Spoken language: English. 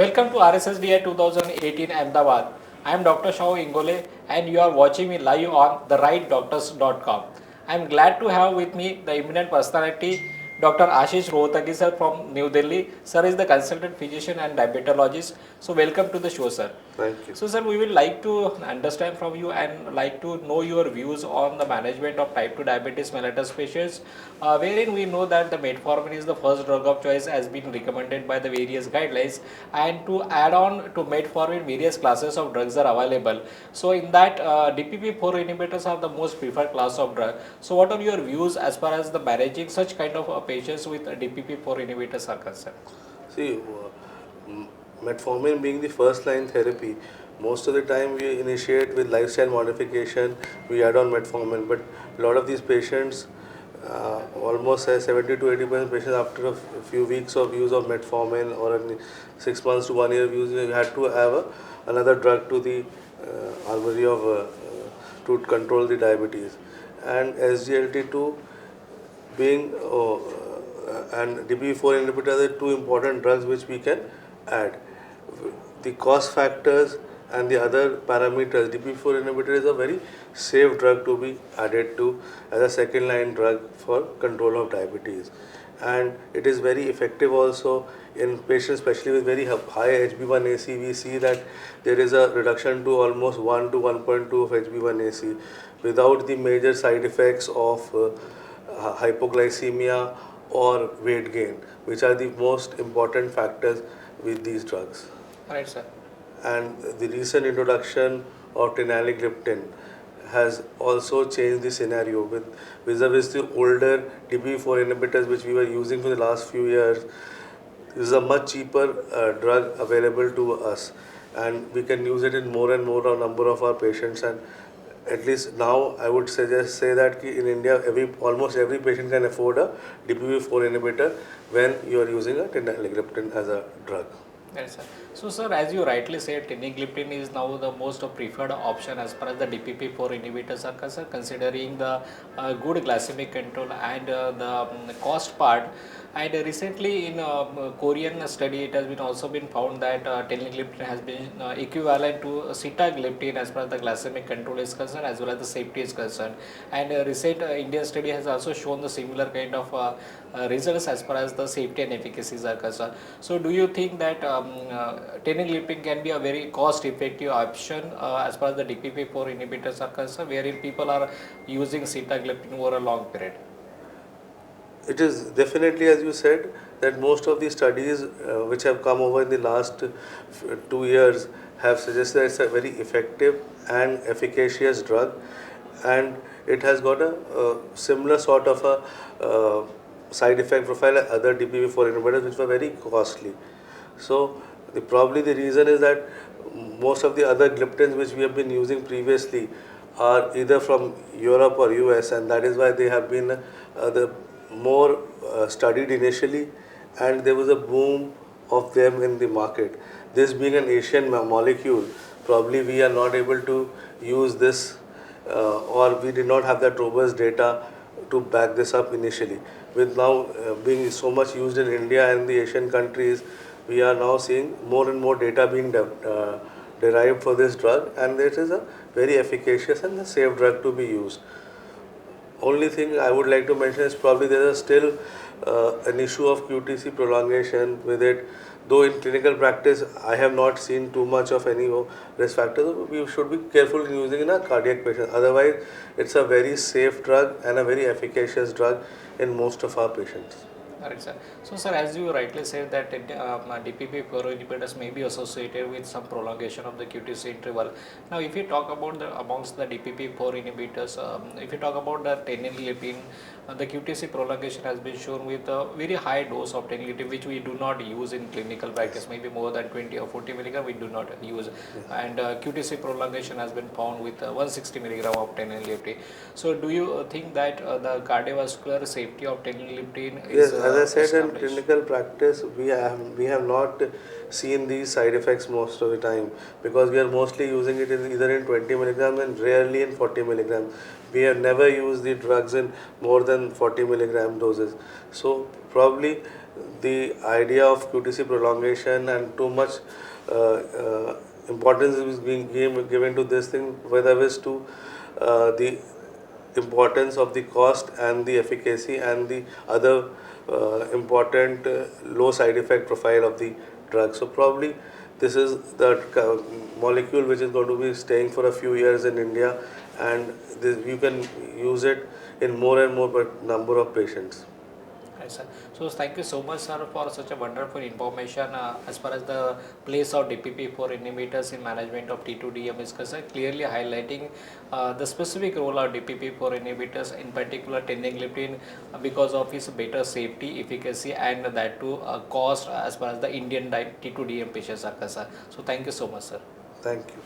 Welcome to RSSDI 2018 Ahmedabad. I am Dr. Shao Ingole and you are watching me live on therightdoctors.com. I am glad to have with me the eminent personality Dr. Ashish Rohtagi sir from New Delhi. Sir is the consultant physician and diabetologist. So welcome to the show, sir. Thank you. So sir, we will like to understand from you and like to know your views on the management of type 2 diabetes mellitus patients, wherein we know that the metformin is the first drug of choice as been recommended by the various guidelines, and to add on to metformin various classes of drugs are available. So in that DPP-4 inhibitors are the most preferred class of drug. So what are your views as far as the managing such kind of patients with DPP-4 inhibitors are concerned? See, metformin being the first line therapy, most of the time we initiate with lifestyle modification, we add on metformin, but a lot of these patients, almost 70 to 80% patients after a few weeks of use of metformin or 6 months to 1 year use, we had to have another drug to the armory of to control the diabetes. And SGLT2 being and DPP-4 inhibitor are the two important drugs which we can add. The cost factors and the other parameters, DPP-4 inhibitor is a very safe drug to be added to as a second line drug for control of diabetes. And it is very effective also in patients, especially with very high HB1AC. We see that there is a reduction to almost 1 to 1.2 of HB1AC without the major side effects of hypoglycemia or weight gain, which are the most important factors with these drugs. Right, sir. And the recent introduction of tenaligliptin has also changed the scenario with vis-a-vis the older DPP-4 inhibitors which we were using for the last few years. This is a much cheaper drug available to us, and we can use it in more and more a number of our patients. And at least now I would say that in India almost every patient can afford a DPP-4 inhibitor when you are using a tenaligliptin as a drug. Yes, sir. So, sir, as you rightly said, teneligliptin is now the most preferred option as far as the DPP-4 inhibitors are concerned, considering the good glycemic control and the cost part. And recently, in a Korean study, it has been also been found that teneligliptin has been equivalent to sitagliptin as far as the glycemic control is concerned, as well as the safety is concerned. And recent Indian study has also shown the similar kind of results as far as the safety and efficacies are concerned. So, do you think that teneligliptin can be a very cost-effective option as far as the DPP-4 inhibitors are concerned, wherein people are using sitagliptin over a long period? It is definitely, as you said, that most of the studies which have come over in the last 2 years have suggested that it's a very effective and efficacious drug, and it has got a similar sort of a side effect profile as other DPP-4 inhibitors which were very costly. So probably the reason is that most of the other gliptins which we have been using previously are either from Europe or US, and that is why they have been the more studied initially, and there was a boom of them in the market. This being an Asian molecule, probably we are not able to use this or we did not have that robust data to back this up initially. With now being so much used in India and the Asian countries, we are now seeing more and more data being derived for this drug, and it is a very efficacious and a safe drug to be used. Only thing I would like to mention is probably there is still an issue of QTC prolongation with it. Though in clinical practice, I have not seen too much of any risk factors. We should be careful in using in a cardiac patient. Otherwise, it's a very safe drug and a very efficacious drug in most of our patients. Right, sir. So, sir, as you rightly said that DPP-4 inhibitors may be associated with some prolongation of the QTC interval. Now, if you talk about the amongst the DPP-4 inhibitors, if you talk about the teneligliptin, the QTC prolongation has been shown with a very high dose of teneligliptin, which we do not use in clinical practice. Maybe more than 20 or 40 milligram we do not use, and QTC prolongation has been found with 160 milligram of teneligliptin. So, do you think that the cardiovascular safety of teneligliptin is Yes, as I said, in established. clinical practice, we have not seen these side effects most of the time, because we are mostly using it in either in 20 milligram and rarely in 40 milligram. We have never used the drugs in more than 40 milligram doses. So probably the idea of QTC prolongation and too much importance is being given to this thing, whether it's to the importance of the cost and the efficacy and the other important low side effect profile of the drug. So probably this is the molecule which is going to be staying for a few years in India, and this, you can use it in more and more number of patients. Right, sir. So thank you so much, sir, for such a wonderful information as far as the place of DPP-4 inhibitors in management of T2DM is concerned, clearly highlighting the specific role of DPP-4 inhibitors, in particular teneligliptin, because of its better safety, efficacy, and that too cost as far as the Indian T2DM patients are concerned. So thank you so much, sir. Thank you.